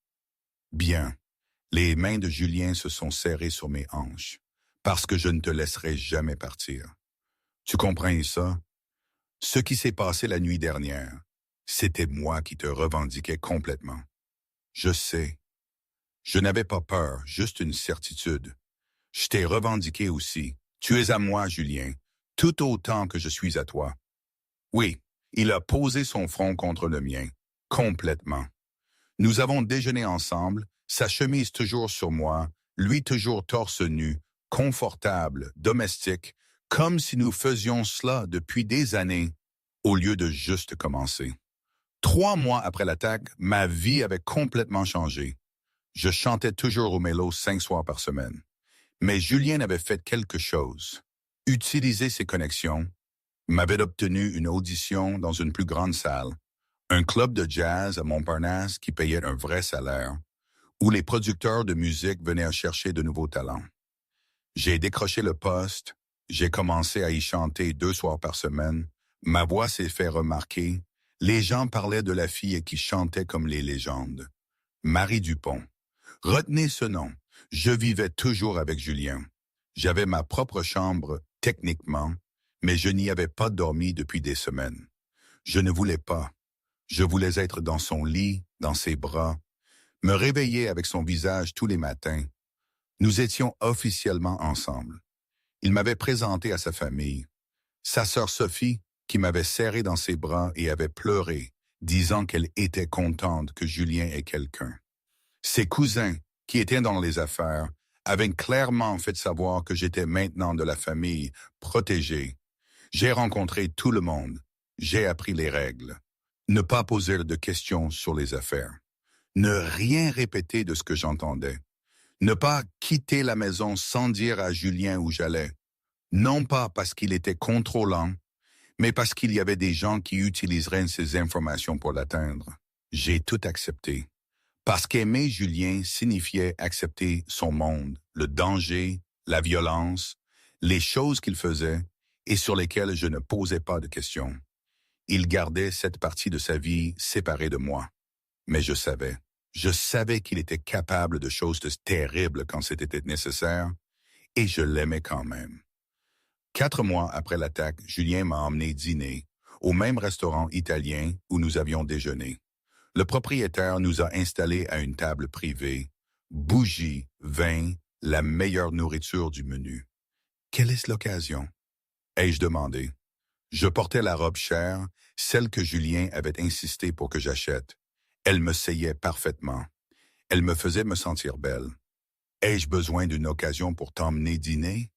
Bien. Les mains de Julien se sont serrées sur mes hanches, parce que je ne te laisserai jamais partir. Tu comprends ça? Ce qui s'est passé la nuit dernière, c'était moi qui te revendiquais complètement. Je sais. Je n'avais pas peur, juste une certitude. Je t'ai revendiqué aussi. Tu es à moi, Julien, tout autant que je suis à toi. Oui, il a posé son front contre le mien, complètement. Nous avons déjeuné ensemble, sa chemise toujours sur moi, lui toujours torse nu, confortable, domestique, comme si nous faisions cela depuis des années, au lieu de juste commencer. 3 mois après l'attaque, ma vie avait complètement changé. Je chantais toujours au Mélo 5 soirs par semaine. Mais Julien avait fait quelque chose. Utilisé ses connexions, m'avait obtenu une audition dans une plus grande salle, un club de jazz à Montparnasse qui payait un vrai salaire, où les producteurs de musique venaient à chercher de nouveaux talents. J'ai décroché le poste, j'ai commencé à y chanter 2 soirs par semaine, ma voix s'est fait remarquer, les gens parlaient de la fille qui chantait comme les légendes. Marie Dupont. Retenez ce nom, je vivais toujours avec Julien. J'avais ma propre chambre, techniquement, mais je n'y avais pas dormi depuis des semaines. Je ne voulais pas. Je voulais être dans son lit, dans ses bras, me réveiller avec son visage tous les matins. Nous étions officiellement ensemble. Il m'avait présenté à sa famille. Sa sœur Sophie, qui m'avait serré dans ses bras et avait pleuré, disant qu'elle était contente que Julien ait quelqu'un. Ses cousins, qui étaient dans les affaires, avaient clairement fait savoir que j'étais maintenant de la famille, protégée. J'ai rencontré tout le monde. J'ai appris les règles. Ne pas poser de questions sur les affaires. Ne rien répéter de ce que j'entendais. Ne pas quitter la maison sans dire à Julien où j'allais. Non pas parce qu'il était contrôlant, mais parce qu'il y avait des gens qui utiliseraient ces informations pour l'atteindre. J'ai tout accepté. Parce qu'aimer Julien signifiait accepter son monde, le danger, la violence, les choses qu'il faisait et sur lesquelles je ne posais pas de questions. Il gardait cette partie de sa vie séparée de moi. Mais je savais qu'il était capable de choses terribles quand c'était nécessaire, et je l'aimais quand même. 4 mois après l'attaque, Julien m'a emmené dîner au même restaurant italien où nous avions déjeuné. Le propriétaire nous a installés à une table privée, bougies, vin, la meilleure nourriture du menu. Quelle est l'occasion? Ai-je demandé. Je portais la robe chère, celle que Julien avait insisté pour que j'achète. Elle me seyait parfaitement. Elle me faisait me sentir belle. Ai-je besoin d'une occasion pour t'emmener dîner?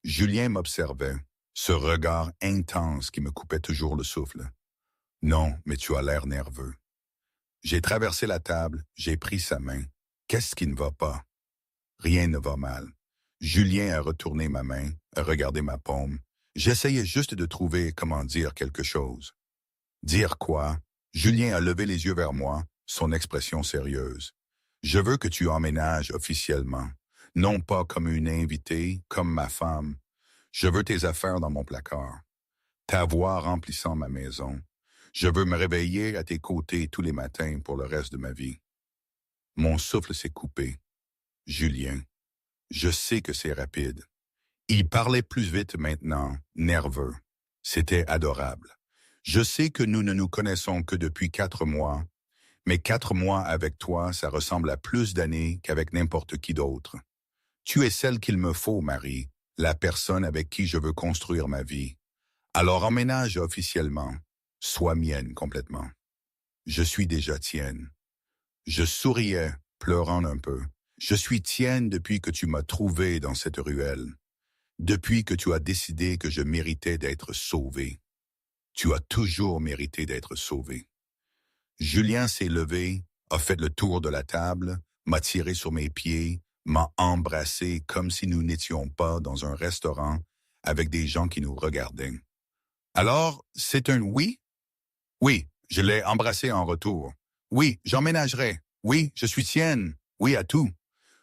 Julien m'observait, ce regard intense qui me coupait toujours le souffle. Non, mais tu as l'air nerveux. J'ai traversé la table, j'ai pris sa main. Qu'est-ce qui ne va pas? Rien ne va mal. Julien a retourné ma main, a regardé ma paume. J'essayais juste de trouver comment dire quelque chose. Dire quoi? Julien a levé les yeux vers moi, son expression sérieuse. Je veux que tu emménages officiellement. Non pas comme une invitée, comme ma femme. Je veux tes affaires dans mon placard. Ta voix remplissant ma maison. Je veux me réveiller à tes côtés tous les matins pour le reste de ma vie. Mon souffle s'est coupé. Julien, je sais que c'est rapide. Il parlait plus vite maintenant, nerveux. C'était adorable. Je sais que nous ne nous connaissons que depuis 4 mois, mais 4 mois avec toi, ça ressemble à plus d'années qu'avec n'importe qui d'autre. Tu es celle qu'il me faut, Marie, la personne avec qui je veux construire ma vie. Alors emménage officiellement. Sois mienne complètement. Je suis déjà tienne. Je souriais, pleurant un peu. Je suis tienne depuis que tu m'as trouvé dans cette ruelle. Depuis que tu as décidé que je méritais d'être sauvé. Tu as toujours mérité d'être sauvé. Julien s'est levé, a fait le tour de la table, m'a tiré sur mes pieds, m'a embrassé comme si nous n'étions pas dans un restaurant avec des gens qui nous regardaient. Alors, c'est un oui? Oui, je l'ai embrassé en retour. Oui, j'emménagerai. Oui, je suis tienne. Oui à tout.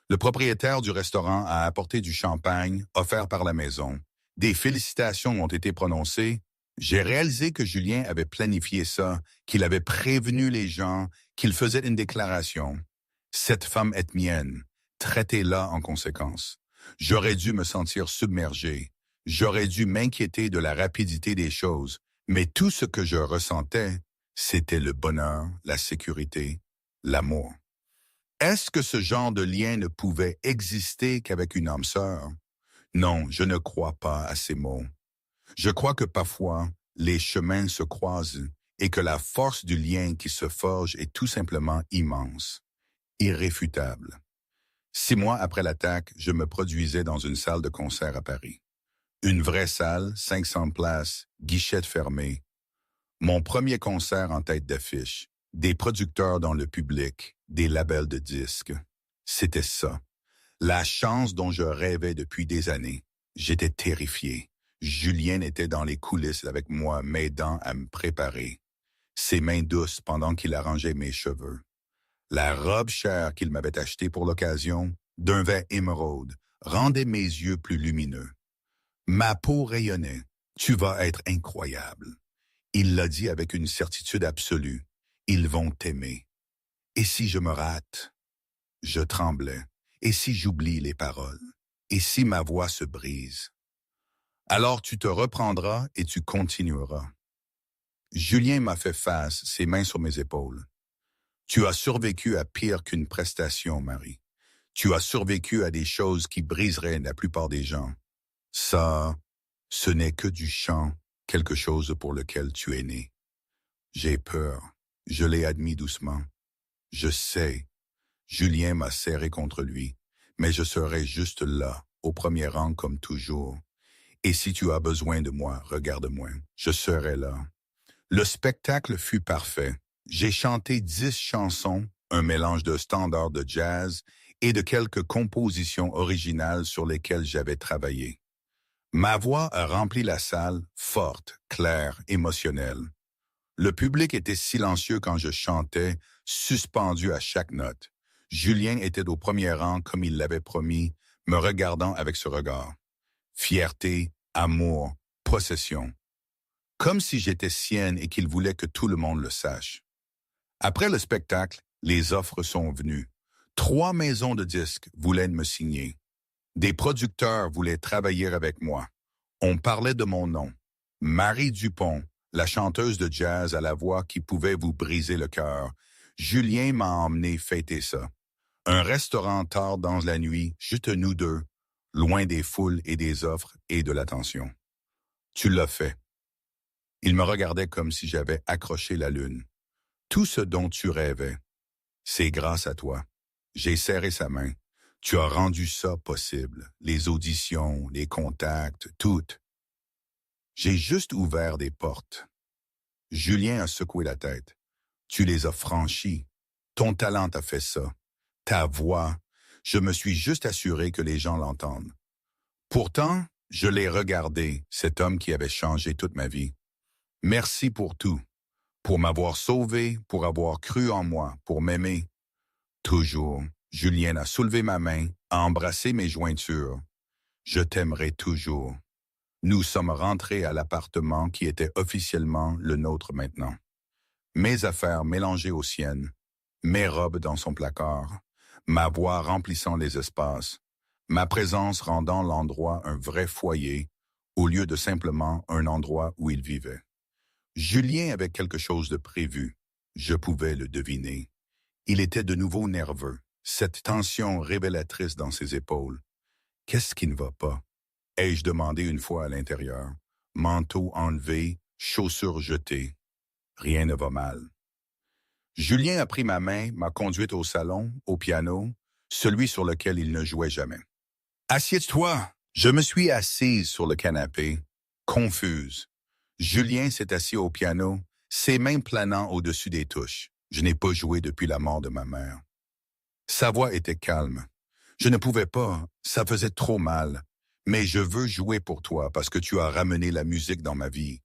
Le propriétaire du restaurant a apporté du champagne, offert par la maison. Des félicitations ont été prononcées. J'ai réalisé que Julien avait planifié ça, qu'il avait prévenu les gens, qu'il faisait une déclaration. Cette femme est mienne. Traitez-la en conséquence. J'aurais dû me sentir submergé. J'aurais dû m'inquiéter de la rapidité des choses. Mais tout ce que je ressentais, c'était le bonheur, la sécurité, l'amour. Est-ce que ce genre de lien ne pouvait exister qu'avec une âme sœur? Non, je ne crois pas à ces mots. Je crois que parfois, les chemins se croisent et que la force du lien qui se forge est tout simplement immense, irréfutable. 6 mois après l'attaque, je me produisais dans une salle de concert à Paris. Une vraie salle, 500 places, guichets fermés. Mon premier concert en tête d'affiche. Des producteurs dans le public, des labels de disques. C'était ça. La chance dont je rêvais depuis des années. J'étais terrifié. Julien était dans les coulisses avec moi, m'aidant à me préparer. Ses mains douces pendant qu'il arrangeait mes cheveux. La robe chère qu'il m'avait achetée pour l'occasion, d'un vin émeraude, rendait mes yeux plus lumineux. Ma peau rayonnait. Tu vas être incroyable. Il l'a dit avec une certitude absolue. Ils vont t'aimer. Et si je me rate? Je tremblais. Et si j'oublie les paroles? Et si ma voix se brise? Alors tu te reprendras et tu continueras. Julien m'a fait face, ses mains sur mes épaules. Tu as survécu à pire qu'une prestation, Marie. Tu as survécu à des choses qui briseraient la plupart des gens. Ça, ce n'est que du chant, quelque chose pour lequel tu es né. J'ai peur. Je l'ai admis doucement. Je sais. Julien m'a serré contre lui, mais je serai juste là, au premier rang comme toujours. Et si tu as besoin de moi, regarde-moi. Je serai là. Le spectacle fut parfait. J'ai chanté 10 chansons, un mélange de standards de jazz et de quelques compositions originales sur lesquelles j'avais travaillé. Ma voix a rempli la salle, forte, claire, émotionnelle. Le public était silencieux quand je chantais, suspendu à chaque note. Julien était au premier rang comme il l'avait promis, me regardant avec ce regard. Fierté, amour, possession. Comme si j'étais sienne et qu'il voulait que tout le monde le sache. Après le spectacle, les offres sont venues. 3 maisons de disques voulaient me signer. Des producteurs voulaient travailler avec moi. On parlait de mon nom. Marie Dupont, la chanteuse de jazz à la voix qui pouvait vous briser le cœur. Julien m'a emmené fêter ça. Un restaurant tard dans la nuit, juste nous deux, loin des foules et des offres et de l'attention. Tu l'as fait. Il me regardait comme si j'avais accroché la lune. Tout ce dont tu rêvais, c'est grâce à toi. J'ai serré sa main. Tu as rendu ça possible. Les auditions, les contacts, tout. J'ai juste ouvert des portes. Julien a secoué la tête. Tu les as franchies. Ton talent t'a fait ça. Ta voix. Je me suis juste assuré que les gens l'entendent. Pourtant, Je l'ai regardé, cet homme qui avait changé toute ma vie. Merci pour tout, pour m'avoir sauvé, pour avoir cru en moi, pour m'aimer. Toujours, Julien a soulevé ma main, a embrassé mes jointures. Je t'aimerai toujours. Nous sommes rentrés à l'appartement qui était officiellement le nôtre maintenant. Mes affaires mélangées aux siennes, mes robes dans son placard, ma voix remplissant les espaces, ma présence rendant l'endroit un vrai foyer au lieu de simplement un endroit où il vivait. Julien avait quelque chose de prévu. Je pouvais le deviner. Il était de nouveau nerveux, cette tension révélatrice dans ses épaules. Qu'est-ce qui ne va pas? Ai-je demandé une fois à l'intérieur. Manteau enlevé, chaussures jetées. Rien ne va mal. Julien a pris ma main, m'a conduite au salon, au piano, celui sur lequel il ne jouait jamais. Assieds-toi! Je me suis assise sur le canapé, confuse. Julien s'est assis au piano, ses mains planant au-dessus des touches. Je n'ai pas joué depuis la mort de ma mère. Sa voix était calme. Je ne pouvais pas, ça faisait trop mal. Mais je veux jouer pour toi parce que tu as ramené la musique dans ma vie,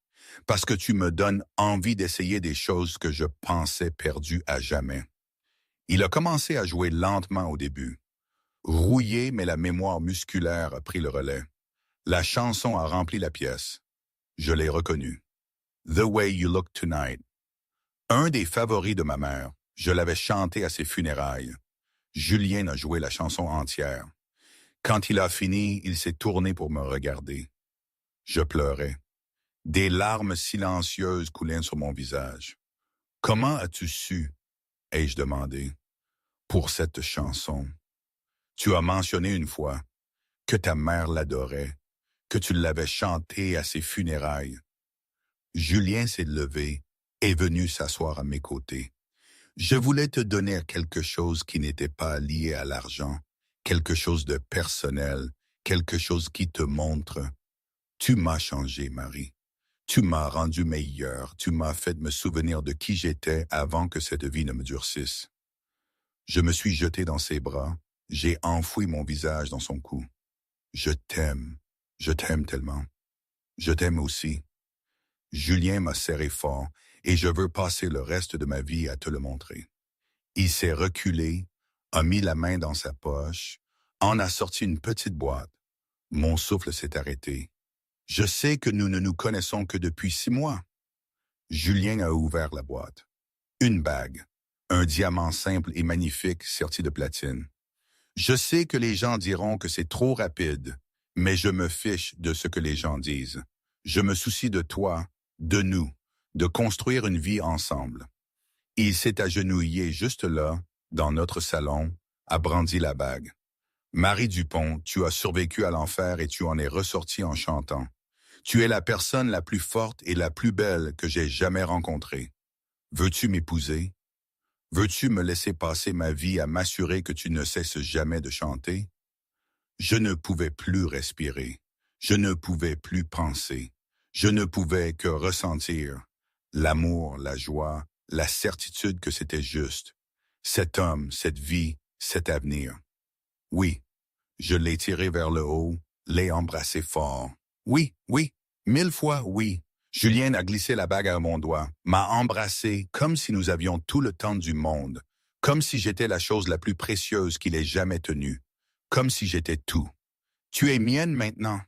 parce que tu me donnes envie d'essayer des choses que je pensais perdues à jamais. Il a commencé à jouer lentement au début. Rouillé, mais la mémoire musculaire a pris le relais. La chanson a rempli la pièce. Je l'ai reconnue. The Way You Look Tonight. Un des favoris de ma mère. Je l'avais chanté à ses funérailles. Julien a joué la chanson entière. Quand il a fini, il s'est tourné pour me regarder. Je pleurais. Des larmes silencieuses coulaient sur mon visage. « Comment as-tu su ?» ai-je demandé. « Pour cette chanson. Tu as mentionné une fois que ta mère l'adorait, que tu l'avais chantée à ses funérailles. » Julien s'est levé et est venu s'asseoir à mes côtés. Je voulais te donner quelque chose qui n'était pas lié à l'argent, quelque chose de personnel, quelque chose qui te montre. Tu m'as changé, Marie. Tu m'as rendu meilleur, tu m'as fait me souvenir de qui j'étais avant que cette vie ne me durcisse. Je me suis jeté dans ses bras, j'ai enfoui mon visage dans son cou. Je t'aime tellement. Je t'aime aussi. Julien m'a serré fort et je veux passer le reste de ma vie à te le montrer. Il s'est reculé, a mis la main dans sa poche, en a sorti une petite boîte. Mon souffle s'est arrêté. Je sais que nous ne nous connaissons que depuis 6 mois. Julien a ouvert la boîte. Une bague, un diamant simple et magnifique serti de platine. Je sais que les gens diront que c'est trop rapide, mais je me fiche de ce que les gens disent. Je me soucie de toi, de nous, de construire une vie ensemble. Il s'est agenouillé juste là, dans notre salon, a brandi la bague. Marie Dupont, tu as survécu à l'enfer et tu en es ressortie en chantant. Tu es la personne la plus forte et la plus belle que j'ai jamais rencontrée. Veux-tu m'épouser? Veux-tu me laisser passer ma vie à m'assurer que tu ne cesses jamais de chanter? Je ne pouvais plus respirer. Je ne pouvais plus penser. Je ne pouvais que ressentir l'amour, la joie, la certitude que c'était juste. Cet homme, cette vie, cet avenir. Oui, je l'ai tiré vers le haut, l'ai embrassé fort. Oui, 1000 fois oui. Julien a glissé la bague à mon doigt, m'a embrassé comme si nous avions tout le temps du monde, comme si j'étais la chose la plus précieuse qu'il ait jamais tenue, comme si j'étais tout. Tu es mienne maintenant,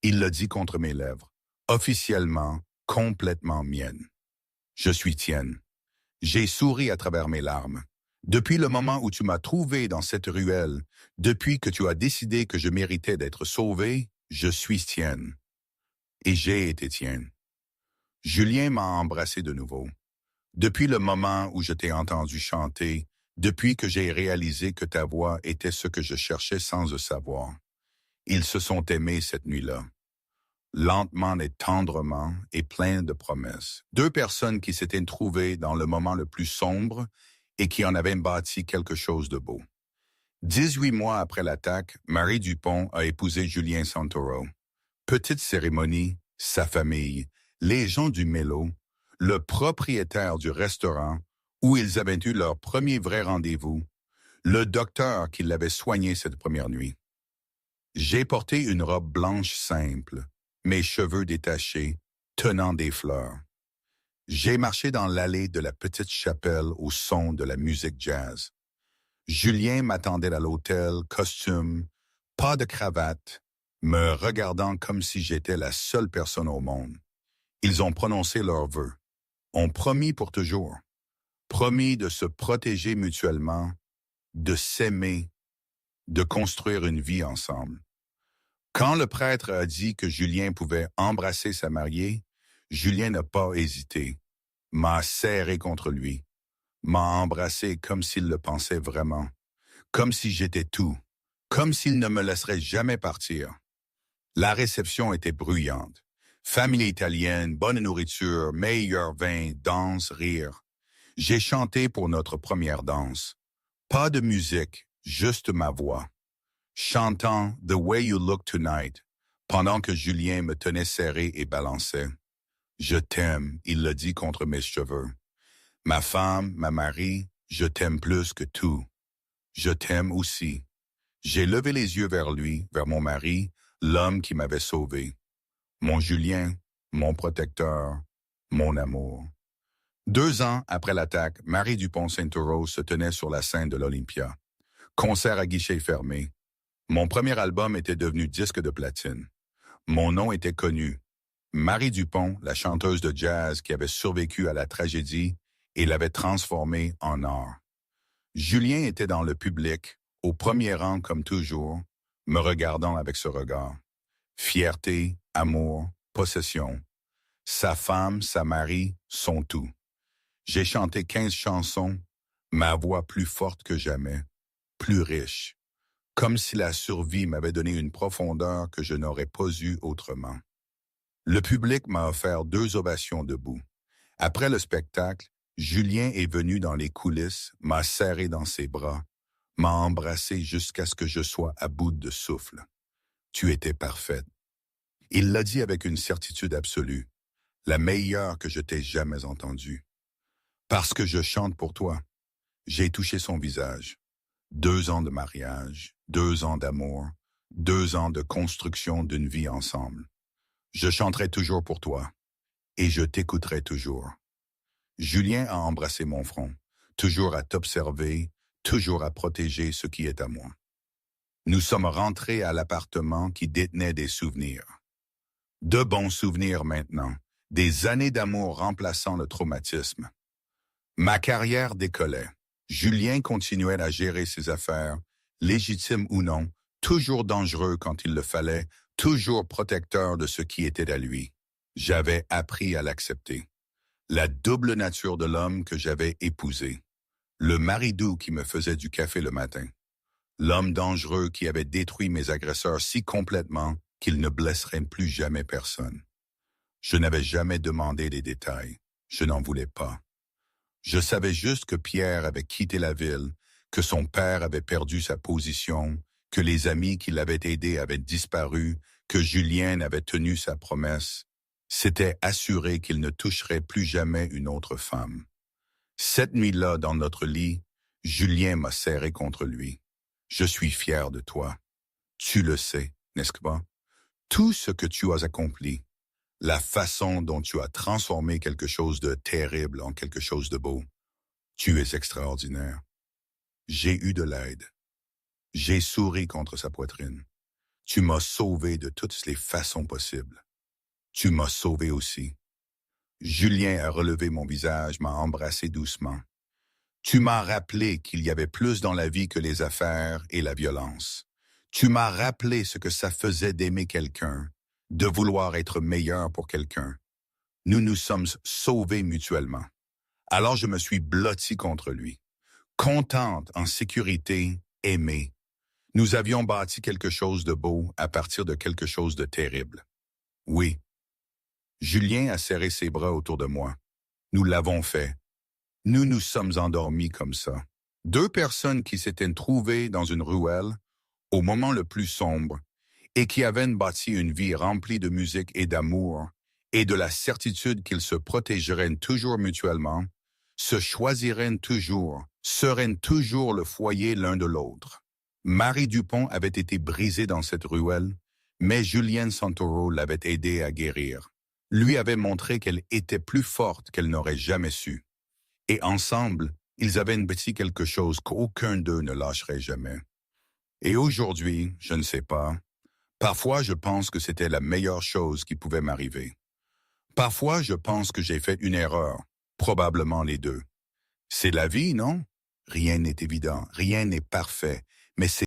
il l'a dit contre mes lèvres, officiellement, complètement mienne. Je suis tienne. J'ai souri à travers mes larmes. Depuis le moment où tu m'as trouvé dans cette ruelle, depuis que tu as décidé que je méritais d'être sauvé, je suis tienne. Et j'ai été tienne. Julien m'a embrassé de nouveau. Depuis le moment où je t'ai entendu chanter, depuis que j'ai réalisé que ta voix était ce que je cherchais sans le savoir. Ils se sont aimés cette nuit-là. Lentement et tendrement et plein de promesses. 2 personnes qui s'étaient trouvées dans le moment le plus sombre et qui en avaient bâti quelque chose de beau. 18 mois après l'attaque, Marie Dupont a épousé Julien Santoro. Petite cérémonie, sa famille, les gens du Mélo, le propriétaire du restaurant où ils avaient eu leur premier vrai rendez-vous, le docteur qui l'avait soigné cette première nuit. J'ai porté une robe blanche simple, mes cheveux détachés, tenant des fleurs. J'ai marché dans l'allée de la petite chapelle au son de la musique jazz. Julien m'attendait à l'hôtel, costume, pas de cravate, me regardant comme si j'étais la seule personne au monde. Ils ont prononcé leurs vœux, ont promis pour toujours, promis de se protéger mutuellement, de s'aimer, de construire une vie ensemble. Quand le prêtre a dit que Julien pouvait embrasser sa mariée, Julien n'a pas hésité, m'a serré contre lui, m'a embrassé comme s'il le pensait vraiment, comme si j'étais tout, comme s'il ne me laisserait jamais partir. La réception était bruyante. Famille italienne, bonne nourriture, meilleur vin, danse, rire. J'ai chanté pour notre première danse. Pas de musique, juste ma voix. Chantant The Way You Look Tonight, pendant que Julien me tenait serré et balançait. Je t'aime, il l'a dit contre mes cheveux. Ma femme, ma mari, je t'aime plus que tout. Je t'aime aussi. J'ai levé les yeux vers lui, vers mon mari, l'homme qui m'avait sauvé. Mon Julien, mon protecteur, mon amour. 2 ans après l'attaque, Marie Dupont-Saint-Aurore se tenait sur la scène de l'Olympia. Concert à guichet fermé. Mon premier album était devenu disque de platine. Mon nom était connu. Marie Dupont, la chanteuse de jazz qui avait survécu à la tragédie et l'avait transformée en or. Julien était dans le public, au premier rang comme toujours, me regardant avec ce regard. Fierté, amour, possession. Sa femme, sa mari, son tout. J'ai chanté 15 chansons, ma voix plus forte que jamais, plus riche, comme si la survie m'avait donné une profondeur que je n'aurais pas eue autrement. Le public m'a offert 2 ovations debout. Après le spectacle, Julien est venu dans les coulisses, m'a serré dans ses bras, m'a embrassé jusqu'à ce que je sois à bout de souffle. Tu étais parfaite. Il l'a dit avec une certitude absolue, la meilleure que je t'ai jamais entendue. Parce que je chante pour toi. J'ai touché son visage. 2 ans de mariage, 2 ans d'amour, 2 ans de construction d'une vie ensemble. Je chanterai toujours pour toi et je t'écouterai toujours. Julien a embrassé mon front, toujours à t'observer, toujours à protéger ce qui est à moi. Nous sommes rentrés à l'appartement qui détenait des souvenirs. De bons souvenirs maintenant, des années d'amour remplaçant le traumatisme. Ma carrière décollait. Julien continuait à gérer ses affaires, légitimes ou non, toujours dangereux quand il le fallait, toujours protecteur de ce qui était à lui. J'avais appris à l'accepter. La double nature de l'homme que j'avais épousé. Le mari doux qui me faisait du café le matin. L'homme dangereux qui avait détruit mes agresseurs si complètement qu'ils ne blesseraient plus jamais personne. Je n'avais jamais demandé des détails. Je n'en voulais pas. Je savais juste que Pierre avait quitté la ville, que son père avait perdu sa position, que les amis qui l'avaient aidé avaient disparu, que Julien avait tenu sa promesse. C'était assuré qu'il ne toucherait plus jamais une autre femme. Cette nuit-là, dans notre lit, Julien m'a serré contre lui. Je suis fier de toi. Tu le sais, n'est-ce pas? Tout ce que tu as accompli, la façon dont tu as transformé quelque chose de terrible en quelque chose de beau. Tu es extraordinaire. J'ai eu de l'aide. J'ai souri contre sa poitrine. Tu m'as sauvé de toutes les façons possibles. Tu m'as sauvé aussi. Julien a relevé mon visage, m'a embrassé doucement. Tu m'as rappelé qu'il y avait plus dans la vie que les affaires et la violence. Tu m'as rappelé ce que ça faisait d'aimer quelqu'un, de vouloir être meilleur pour quelqu'un. Nous nous sommes sauvés mutuellement. Alors je me suis blotti contre lui. Contente, en sécurité, aimée. Nous avions bâti quelque chose de beau à partir de quelque chose de terrible. Oui. Julien a serré ses bras autour de moi. Nous l'avons fait. Nous nous sommes endormis comme ça. 2 personnes qui s'étaient trouvées dans une ruelle, au moment le plus sombre, et qui avaient bâti une vie remplie de musique et d'amour, et de la certitude qu'ils se protégeraient toujours mutuellement, se choisiraient toujours, seraient toujours le foyer l'un de l'autre. Marie Dupont avait été brisée dans cette ruelle, mais Julienne Santoro l'avait aidée à guérir. Lui avait montré qu'elle était plus forte qu'elle n'aurait jamais su. Et ensemble, ils avaient bâti quelque chose qu'aucun d'eux ne lâcherait jamais. Et aujourd'hui, je ne sais pas. Parfois, je pense que c'était la meilleure chose qui pouvait m'arriver. Parfois, je pense que j'ai fait une erreur, probablement les deux. C'est la vie, non? Rien n'est évident, rien n'est parfait, mais c'est